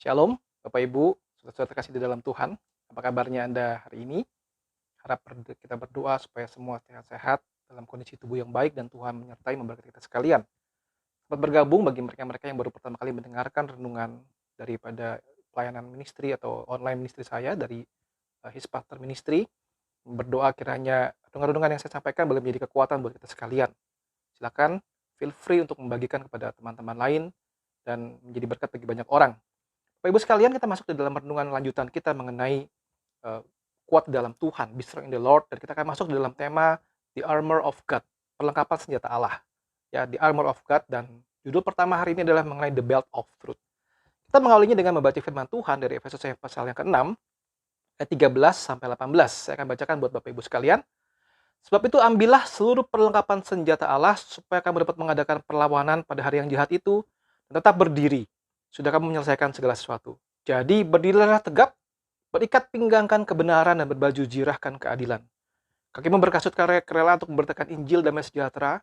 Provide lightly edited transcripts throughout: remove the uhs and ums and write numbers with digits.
Shalom, Bapak Ibu, saudara-saudara terkasih di dalam Tuhan. Apa kabarnya Anda hari ini? Harap kita berdoa supaya semua sehat-sehat dalam kondisi tubuh yang baik dan Tuhan menyertai memberkati kita sekalian. Selamat bergabung bagi mereka-mereka yang baru pertama kali mendengarkan renungan daripada pelayanan ministry atau online ministry saya dari His Partner Ministry. Berdoa kiranya renungan-renungan yang saya sampaikan boleh menjadi kekuatan buat kita sekalian. Silakan feel free untuk membagikan kepada teman-teman lain dan menjadi berkat bagi banyak orang. Bapak Ibu sekalian, kita masuk ke dalam renungan lanjutan kita mengenai kuat dalam Tuhan, be strong in the Lord, dan kita akan masuk ke dalam tema The Armor of God, perlengkapan senjata Allah. Ya, The Armor of God, dan judul pertama hari ini adalah mengenai The Belt of Truth. Kita mengawalinya dengan membaca firman Tuhan dari Efesus pasal yang ke-6, ayat 13 sampai 18. Saya akan bacakan buat Bapak Ibu sekalian. Sebab itu ambillah seluruh perlengkapan senjata Allah supaya kamu dapat mengadakan perlawanan pada hari yang jahat itu dan tetap berdiri. Sudah kamu menyelesaikan segala sesuatu. Jadi berdirilah tegap, berikat pinggangkan kebenaran dan berbaju jirahkan keadilan. Kakimu berkasut kerelaan untuk memberitakan Injil damai sejahtera.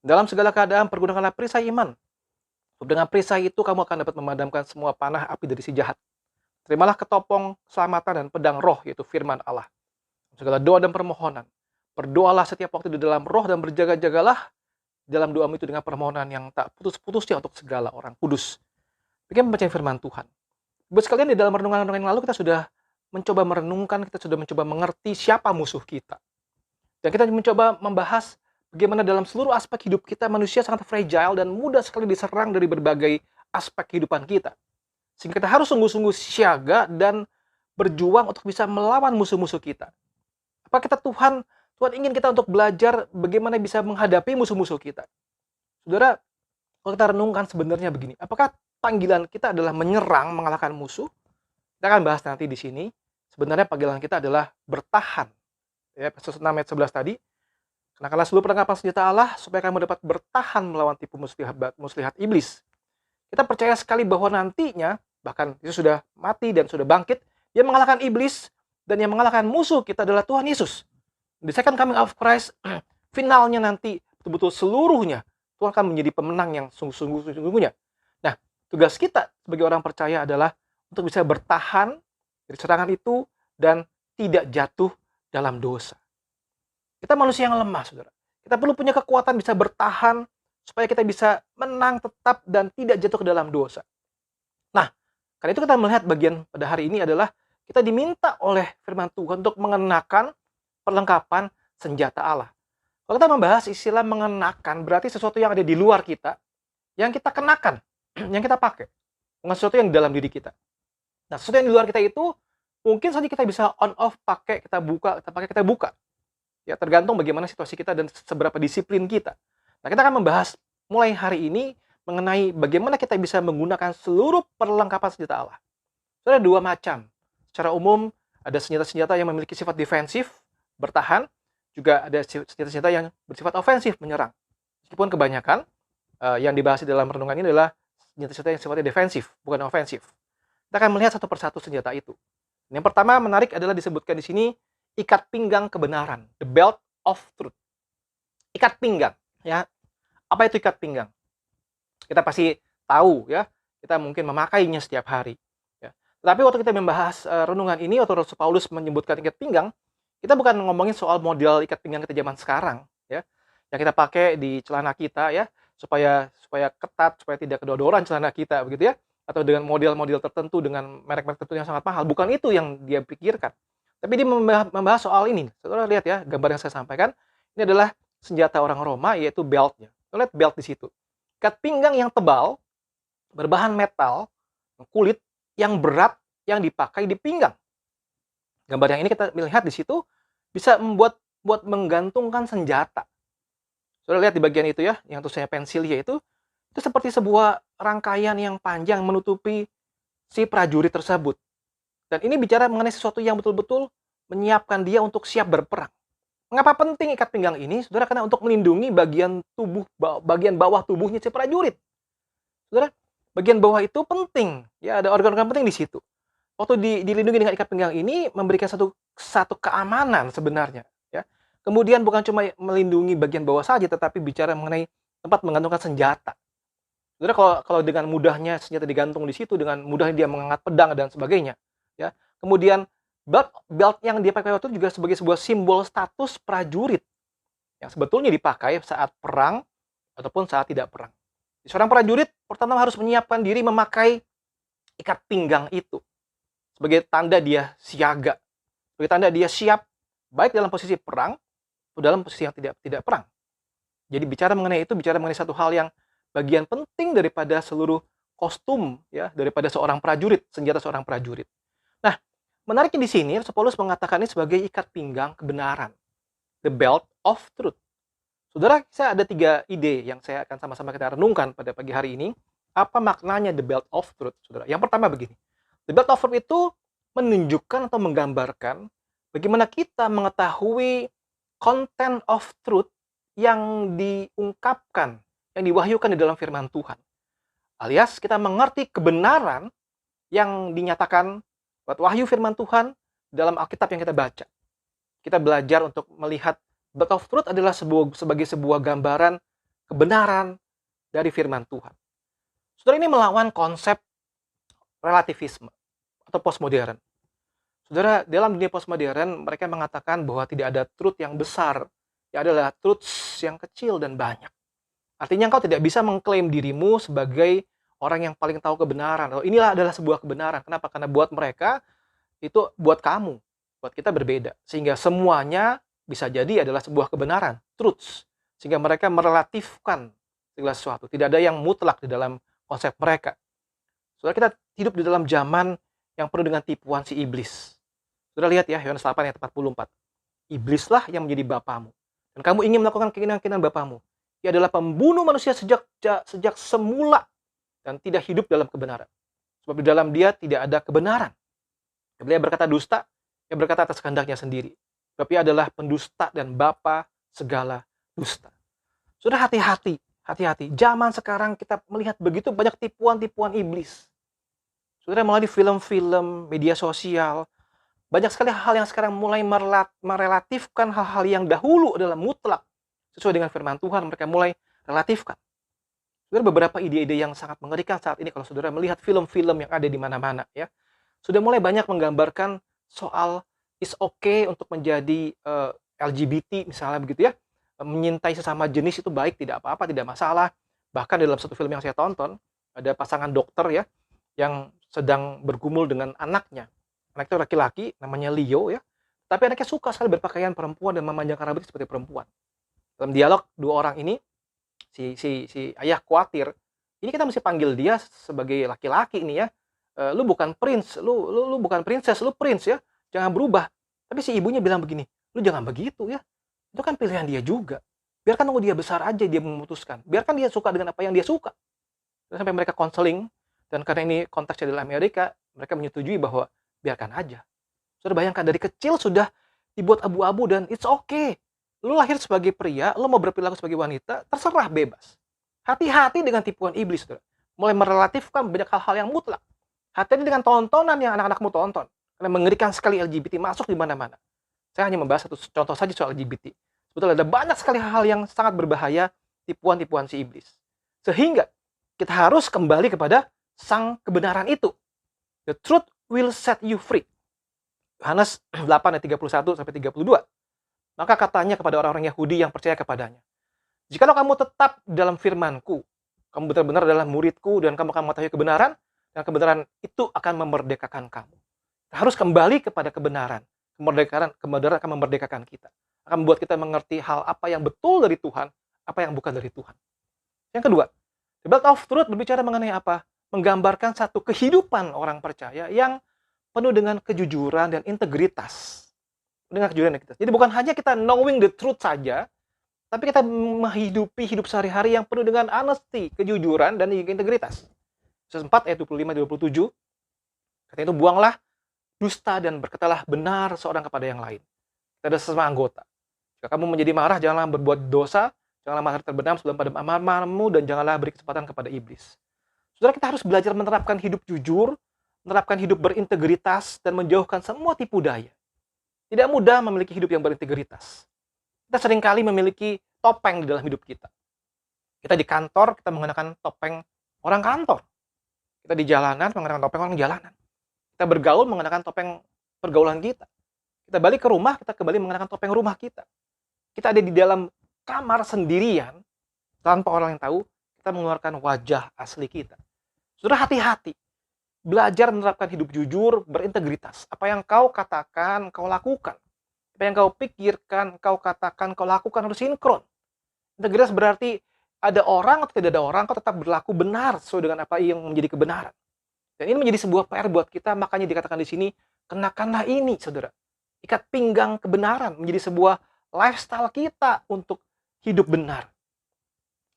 Dalam segala keadaan pergunakanlah perisai iman. Dengan perisai itu kamu akan dapat memadamkan semua panah api dari si jahat. Terimalah ketopong keselamatan dan pedang roh, yaitu firman Allah. Segala doa dan permohonan. Berdoalah setiap waktu di dalam roh dan berjaga-jagalah dalam doamu itu dengan permohonan yang tak putus-putusnya untuk segala orang kudus. Bikin membaca firman Tuhan. Ibu sekalian, di dalam renungan-renungan yang lalu kita sudah mencoba merenungkan, kita sudah mencoba mengerti siapa musuh kita. Dan kita mencoba membahas bagaimana dalam seluruh aspek hidup kita manusia sangat fragile dan mudah sekali diserang dari berbagai aspek kehidupan kita. Sehingga kita harus sungguh-sungguh siaga dan berjuang untuk bisa melawan musuh-musuh kita. Apa kita Tuhan ingin kita untuk belajar bagaimana bisa menghadapi musuh-musuh kita. Saudara, kalau kita renungkan sebenarnya begini, apakah panggilan kita adalah menyerang, mengalahkan musuh? Kita akan bahas nanti di sini. Sebenarnya panggilan kita adalah bertahan. Ya, Efesus 6 ayat 11 tadi. Kenakanlah seluruh perlengkapan senjata Allah supaya kamu dapat bertahan melawan tipu muslihat iblis. Kita percaya sekali bahwa nantinya, bahkan Yesus sudah mati dan sudah bangkit, dia mengalahkan iblis, dan yang mengalahkan musuh kita adalah Tuhan Yesus. The second coming of Christ, finalnya nanti betul-betul seluruhnya Tuhan akan menjadi pemenang yang sungguh-sungguhnya. Nah, tugas kita sebagai orang percaya adalah untuk bisa bertahan dari serangan itu dan tidak jatuh dalam dosa. Kita manusia yang lemah, saudara. Kita perlu punya kekuatan bisa bertahan supaya kita bisa menang tetap dan tidak jatuh ke dalam dosa. Nah, karena itu kita melihat bagian pada hari ini adalah kita diminta oleh firman Tuhan untuk mengenakan perlengkapan senjata Allah. Kalau kita membahas istilah mengenakan, berarti sesuatu yang ada di luar kita, yang kita kenakan, yang kita pakai. Bukan sesuatu yang di dalam diri kita. Nah, sesuatu yang di luar kita itu, mungkin saja kita bisa on-off, pakai, kita buka. Ya, tergantung bagaimana situasi kita dan seberapa disiplin kita. Nah, kita akan membahas mulai hari ini mengenai bagaimana kita bisa menggunakan seluruh perlengkapan senjata Allah. Ada dua macam. Secara umum, ada senjata-senjata yang memiliki sifat defensif, bertahan, juga ada senjata-senjata yang bersifat ofensif, menyerang. Meskipun kebanyakan yang dibahas di dalam renungan ini adalah senjata-senjata yang sifatnya defensif, bukan ofensif. Kita akan melihat satu persatu senjata itu. Yang pertama menarik adalah disebutkan di sini ikat pinggang kebenaran, the belt of truth. Ikat pinggang, ya. Apa itu ikat pinggang? Kita pasti tahu, ya. Kita mungkin memakainya setiap hari. Ya. Tetapi waktu kita membahas renungan ini, waktu Rasul Paulus menyebutkan ikat pinggang, kita bukan ngomongin soal model ikat pinggang kita zaman sekarang, ya, yang kita pakai di celana kita, ya, supaya ketat, supaya tidak kedodoran celana kita, begitu ya, atau dengan model-model tertentu, dengan merek-merek tertentu yang sangat mahal. Bukan itu yang dia pikirkan. Tapi dia membahas soal ini. Saudara lihat ya, gambar yang saya sampaikan, ini adalah senjata orang Roma, yaitu beltnya. Lihat belt di situ. Ikat pinggang yang tebal, berbahan metal, kulit yang berat, yang dipakai di pinggang. Gambar yang ini kita melihat di situ bisa buat menggantungkan senjata. Saudara lihat di bagian itu ya, yang tulisannya pensilia itu seperti sebuah rangkaian yang panjang menutupi si prajurit tersebut. Dan ini bicara mengenai sesuatu yang betul-betul menyiapkan dia untuk siap berperang. Mengapa penting ikat pinggang ini? Saudara, karena untuk melindungi bagian bawah tubuhnya si prajurit. Saudara, bagian bawah itu penting. Ya, ada organ-organ penting di situ. Waktu dilindungi dengan ikat pinggang ini memberikan satu keamanan sebenarnya. Ya. Kemudian bukan cuma melindungi bagian bawah saja, tetapi bicara mengenai tempat menggantungkan senjata. Saudara, kalau dengan mudahnya senjata digantung di situ, dengan mudahnya dia mengangkat pedang dan sebagainya, ya. Kemudian belt yang dia pakai waktu itu juga sebagai sebuah simbol status prajurit yang sebetulnya dipakai saat perang ataupun saat tidak perang. Seorang prajurit pertama harus menyiapkan diri memakai ikat pinggang itu sebagai tanda dia siaga, sebagai tanda dia siap baik dalam posisi perang atau dalam posisi yang tidak perang. Jadi bicara mengenai satu hal yang bagian penting daripada seluruh kostum, ya, daripada seorang prajurit, senjata seorang prajurit. Nah, menariknya di sini Paulus mengatakan ini sebagai ikat pinggang kebenaran, the belt of truth. Saudara, saya ada 3 ide yang saya akan sama-sama kita renungkan pada pagi hari ini. Apa maknanya the belt of truth, saudara? Yang pertama begini, the belt of truth itu menunjukkan atau menggambarkan bagaimana kita mengetahui content of truth yang diungkapkan, yang diwahyukan di dalam firman Tuhan. Alias kita mengerti kebenaran yang dinyatakan buat wahyu firman Tuhan dalam Alkitab yang kita baca. Kita belajar untuk melihat belt of truth adalah sebagai sebuah gambaran kebenaran dari firman Tuhan. Saudara, ini melawan konsep relativisme atau postmodern. Saudara, dalam dunia postmodern mereka mengatakan bahwa tidak ada truth yang besar, ya adalah truths yang kecil dan banyak. Artinya engkau tidak bisa mengklaim dirimu sebagai orang yang paling tahu kebenaran. Oh, inilah adalah sebuah kebenaran. Kenapa? Karena buat mereka itu, buat kamu, buat kita berbeda. Sehingga semuanya bisa jadi adalah sebuah kebenaran, truths. Sehingga mereka merelatifkan segala sesuatu. Tidak ada yang mutlak di dalam konsep mereka. Saudara, kita hidup di dalam zaman yang penuh dengan tipuan si iblis. Saudara lihat ya, Yohanes 8 ayat 44. Iblislah yang menjadi bapamu. Dan kamu ingin melakukan keinginan-keinginan bapamu. Ia adalah pembunuh manusia sejak semula dan tidak hidup dalam kebenaran. Sebab di dalam dia tidak ada kebenaran. Bila ia berkata dusta, ia berkata atas kehendaknya sendiri. Sebab ia adalah pendusta dan bapa segala dusta. Sudah hati-hati. Zaman sekarang kita melihat begitu banyak tipuan-tipuan iblis. Saudara, melalui film-film, media sosial, banyak sekali hal yang sekarang mulai merelatifkan hal-hal yang dahulu adalah mutlak. Sesuai dengan firman Tuhan, mereka mulai relatifkan. Saudara, beberapa ide-ide yang sangat mengerikan saat ini kalau saudara melihat film-film yang ada di mana-mana, ya. Sudah mulai banyak menggambarkan soal is okay untuk menjadi LGBT misalnya begitu ya. Menyintai sesama jenis itu baik, tidak apa-apa, tidak masalah. Bahkan dalam satu film yang saya tonton, ada pasangan dokter ya yang sedang bergumul dengan anaknya. Anak itu laki-laki, namanya Leo ya. Tapi anaknya suka sekali berpakaian perempuan dan memanjangkan rambut seperti perempuan. Dalam dialog dua orang ini, si ayah khawatir, ini kita mesti panggil dia sebagai laki-laki ini ya. Lu bukan prince, lu bukan princess, lu prince ya. Jangan berubah. Tapi si ibunya bilang begini, lu jangan begitu ya. Itu kan pilihan dia juga. Biarkan tunggu dia besar aja dia memutuskan. Biarkan dia suka dengan apa yang dia suka. Dan sampai mereka konseling, dan karena ini konteksnya dalam Amerika, mereka menyetujui bahwa biarkan aja. Sudah bayangkan dari kecil sudah dibuat abu-abu dan it's okay. Lu lahir sebagai pria, lu mau berperilaku sebagai wanita, terserah, bebas. Hati-hati dengan tipuan iblis, saudara. Mulai merelatifkan banyak hal-hal yang mutlak. Hati-hati dengan tontonan yang anak-anakmu tonton. Karena mengerikan sekali LGBT masuk di mana-mana. Saya hanya membahas satu contoh saja soal LGBT. Sebetulnya ada banyak sekali hal-hal yang sangat berbahaya, tipuan-tipuan si iblis. Sehingga kita harus kembali kepada sang kebenaran itu. The truth will set you free. Yohanes 8 ayat 31 sampai 32. Maka katanya kepada orang-orang Yahudi yang percaya kepadanya, jikalau kamu tetap dalam firman-Ku, kamu benar-benar adalah murid-Ku dan kamu akan mengetahui kebenaran, dan kebenaran itu akan memerdekakan kamu. Kita harus kembali kepada kebenaran. Kebenaran akan memerdekakan kita. Akan membuat kita mengerti hal apa yang betul dari Tuhan, apa yang bukan dari Tuhan. Yang kedua, the belt of truth berbicara mengenai apa? Menggambarkan satu kehidupan orang percaya yang penuh dengan kejujuran dan integritas. Dengan kejujuran kita. Jadi bukan hanya kita knowing the truth saja, tapi kita menghidupi hidup sehari-hari yang penuh dengan honesty, kejujuran, dan integritas. Yesus 4 ayat 25-27, kata itu, buanglah dusta dan berkatalah benar seorang kepada yang lain. Kita ada sesama anggota. Jika kamu menjadi marah, janganlah berbuat dosa, janganlah matahari terbenam sebelum padam amarahmu, dan janganlah beri kesempatan kepada iblis. Saudara, kita harus belajar menerapkan hidup jujur, menerapkan hidup berintegritas, dan menjauhkan semua tipu daya. Tidak mudah memiliki hidup yang berintegritas. Kita seringkali memiliki topeng di dalam hidup kita. Kita di kantor, kita menggunakan topeng orang kantor. Kita di jalanan mengenakan topeng orang jalanan. Kita bergaul mengenakan topeng pergaulan kita. Kita balik ke rumah, kita kembali mengenakan topeng rumah kita. Kita ada di dalam kamar sendirian, tanpa orang yang tahu, kita mengeluarkan wajah asli kita. Saudara, hati-hati. Belajar menerapkan hidup jujur, berintegritas. Apa yang kau katakan, kau lakukan. Apa yang kau pikirkan, kau katakan, kau lakukan harus sinkron. Integritas berarti ada orang atau tidak ada orang, kau tetap berlaku benar sesuai dengan apa yang menjadi kebenaran. Dan ini menjadi sebuah PR buat kita, makanya dikatakan di sini, kenakanlah ini, saudara. Ikat pinggang kebenaran menjadi sebuah lifestyle kita untuk hidup benar.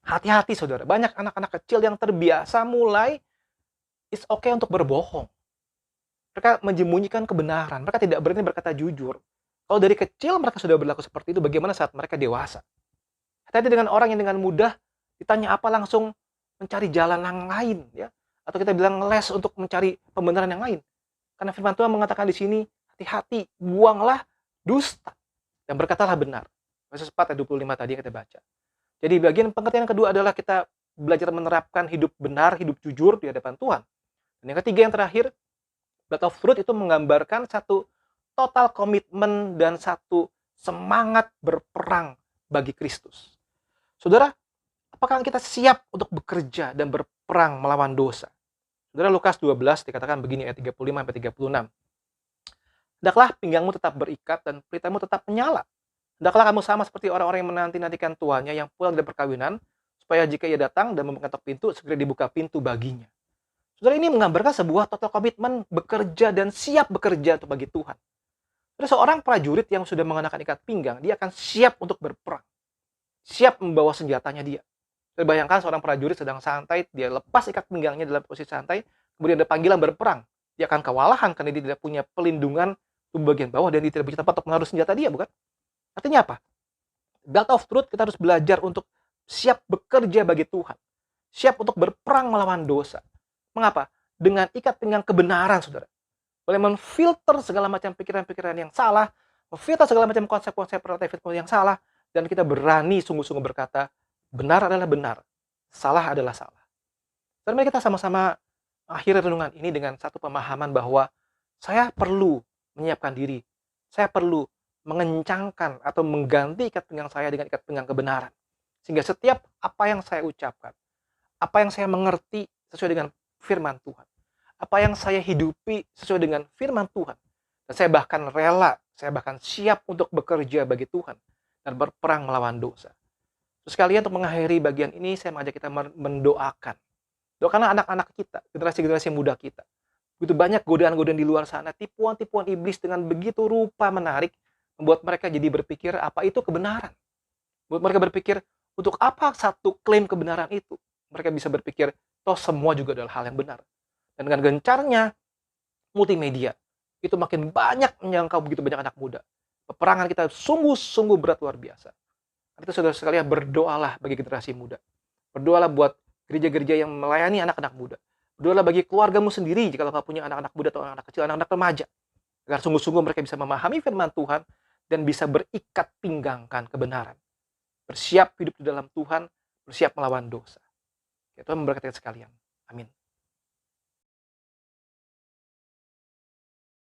Hati-hati, saudara. Banyak anak-anak kecil yang terbiasa mulai it's okay untuk berbohong. Mereka menyembunyikan kebenaran. Mereka tidak berani berkata jujur. Kalau dari kecil mereka sudah berlaku seperti itu, bagaimana saat mereka dewasa? Hati-hati dengan orang yang dengan mudah ditanya apa langsung mencari jalan yang lain, ya. Atau kita bilang les untuk mencari pembenaran yang lain. Karena firman Tuhan mengatakan di sini, hati-hati, buanglah dusta dan berkatalah benar. Efesus 4 ayat 25 tadi yang kita baca. Jadi bagian pengertian kedua adalah kita belajar menerapkan hidup benar, hidup jujur di hadapan Tuhan. Dan yang ketiga yang terakhir, Blood of Fruit itu menggambarkan satu total komitmen dan satu semangat berperang bagi Kristus. Saudara, apakah kita siap untuk bekerja dan berperang melawan dosa? Saudara, Lukas 12 dikatakan begini ayat 35-36. Hendaklah pinggangmu tetap berikat dan pelitamu tetap menyala. Hendaklah kamu sama seperti orang-orang yang menanti-nantikan tuannya yang pulang dari perkawinan, supaya jika ia datang dan mengetok pintu, segera dibuka pintu baginya. Saudara, ini menggambarkan sebuah total komitmen bekerja dan siap bekerja untuk bagi Tuhan. Saudara, seorang prajurit yang sudah mengenakan ikat pinggang, dia akan siap untuk berperang. Siap membawa senjatanya dia. Bayangkan seorang prajurit sedang santai, dia lepas ikat pinggangnya dalam posisi santai, kemudian ada panggilan berperang. Dia akan kewalahan karena dia tidak punya pelindungan tubuh bagian bawah dan dia tidak punya tempat untuk menaruh senjata dia, bukan? Artinya apa? Belt of Truth, kita harus belajar untuk siap bekerja bagi Tuhan. Siap untuk berperang melawan dosa. Mengapa? Dengan ikat pinggang kebenaran, saudara. Boleh memfilter segala macam pikiran-pikiran yang salah, memfilter segala macam konsep-konsep relatif yang salah, dan kita berani sungguh-sungguh berkata, benar adalah benar, salah adalah salah. Dan mari kita sama-sama akhiri renungan ini dengan satu pemahaman bahwa saya perlu menyiapkan diri, saya perlu mengencangkan atau mengganti ikat pinggang saya dengan ikat pinggang kebenaran. Sehingga setiap apa yang saya ucapkan, apa yang saya mengerti sesuai dengan firman Tuhan, apa yang saya hidupi sesuai dengan firman Tuhan, dan saya bahkan rela, saya bahkan siap untuk bekerja bagi Tuhan dan berperang melawan dosa. Terus sekalian untuk mengakhiri bagian ini, saya mengajak kita mendoakan. Doakanlah anak-anak kita, generasi-generasi muda kita. Begitu banyak godaan-godaan di luar sana, tipuan-tipuan iblis dengan begitu rupa menarik, membuat mereka jadi berpikir apa itu kebenaran. Membuat mereka berpikir, untuk apa satu klaim kebenaran itu? Mereka bisa berpikir, toh semua juga adalah hal yang benar. Dan dengan gencarnya multimedia, itu makin banyak menjangkau begitu banyak anak muda. Peperangan kita sungguh-sungguh berat luar biasa. Itu saudara sekalian, berdoalah bagi generasi muda. Berdoalah buat gereja-gereja yang melayani anak-anak muda. Berdoalah bagi keluargamu sendiri jika nggak punya anak-anak muda atau anak-anak kecil, anak-anak remaja. Agar sungguh-sungguh mereka bisa memahami firman Tuhan dan bisa berikat pinggangkan kebenaran. Bersiap hidup di dalam Tuhan, bersiap melawan dosa. Ya, Tuhan memberkati sekalian. Amin.